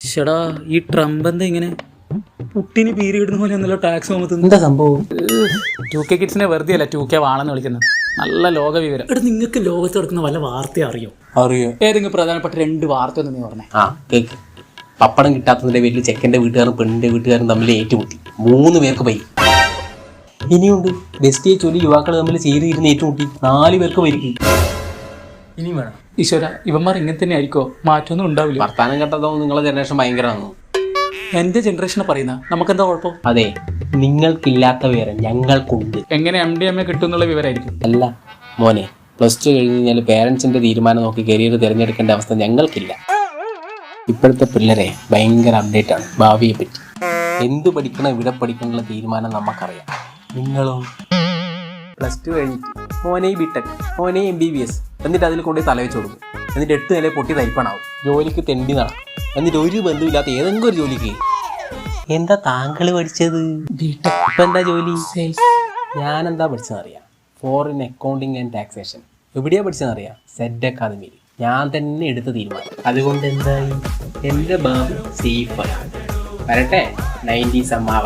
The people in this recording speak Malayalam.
ചേടാ ഈ ട്രംപ് എന്താ ഇങ്ങനെ പുട്ടിന് പീരി ഇടുന്ന പോലെ ഒന്നല്ലോ ടാക്സ് പോകുന്നത്? എന്താ സംഭവം? 2K കിഡ്സിനെ വെറുതെ അല്ല 2K വാണെന്ന് വിളിക്കുന്നത്. നല്ല ലോക വിവരം. എടാ നിങ്ങൾക്ക് ലോകത്ത് നടക്കുന്ന വല്ല വാർത്ത അറിയോ? ഏതെങ്കിലും പ്രധാനപ്പെട്ട 2 വാർത്ത ഒന്ന് നീ പറഞ്ഞേ. കേക്ക്. പപ്പടം കിട്ടാത്തതിന്റെ പേരിൽ ചെക്കൻ്റെ വീട്ടുകാരും പെണ്ണിന്റെ വീട്ടുകാരും തമ്മിൽ ഏറ്റുമുട്ടി 3 പേർക്ക് പോയി. ഇനിയുണ്ട് ബെസ്റ്റിയെ ചൊല്ലി യുവാക്കൾ തമ്മിൽ ചേരിയിരുന്ന് ഏറ്റുമുട്ടി 4 പേർക്ക് പരിക്ക്. ഇനിയും വേണം. ഈശ്വര, ഇവന്മാർ ഇങ്ങനെ തന്നെ ആയിരിക്കോ? മാറ്റമൊന്നും ഉണ്ടാവില്ല. വർത്താനം കേട്ടതോ നിങ്ങളെ ജനറേഷൻ ഭയങ്കരമാണോ? എന്റെ ജനറേഷനെ പറയുന്ന നമുക്കെന്താ കുഴപ്പം? അതെ, നിങ്ങൾക്കില്ലാത്ത വിവരം ഞങ്ങൾക്കുണ്ട്. എങ്ങനെ MDMA കിട്ടും എന്നുള്ള വിവരമായിരിക്കും. അല്ല മോനെ, +2 കഴിഞ്ഞ് കഴിഞ്ഞാൽ പേരൻസിന്റെ തീരുമാനം നോക്കി കരിയർ തിരഞ്ഞെടുക്കേണ്ട അവസ്ഥ ഞങ്ങൾക്കില്ല. ഇപ്പോഴത്തെ പിള്ളേരെ ഭയങ്കര അപ്ഡേറ്റ് ആണ് ഭാവിയെ പറ്റി. എന്ത് പഠിക്കണം ഇവിടെ പഠിക്കണമെന്നുള്ള തീരുമാനം നമുക്കറിയാം. നിങ്ങളോ +2 കഴിഞ്ഞിട്ട് മോനെ BTech, മോനെ MBBS എന്നിട്ട് അതിൽ കൊണ്ടുപോയി തലവെച്ച് കൊടുക്കും. എന്നിട്ട് 8 നില പൊട്ടി തരിപ്പണാവും. ജോലിക്ക് തെണ്ടി നടക്കും. എന്നിട്ട് ഒരു ബന്ധമില്ലാത്ത ഏതെങ്കിലും ഒരു ജോലിക്ക്. എന്താ താങ്കൾ പഠിച്ചത്? ഇപ്പം എന്താ ജോലി? ഞാനെന്താ പഠിച്ചതെന്നറിയാം? Foreign accounting and taxation. എവിടെയാ പഠിച്ചതെന്നറിയാം? സെഡ് അക്കാദമിയിൽ. ഞാൻ തന്നെ എടുത്ത തീരുമാനം. അതുകൊണ്ട് എന്തായി? എൻ്റെ ഭാവി സേഫായി. വരട്ടെ 90s അമ്മാവ.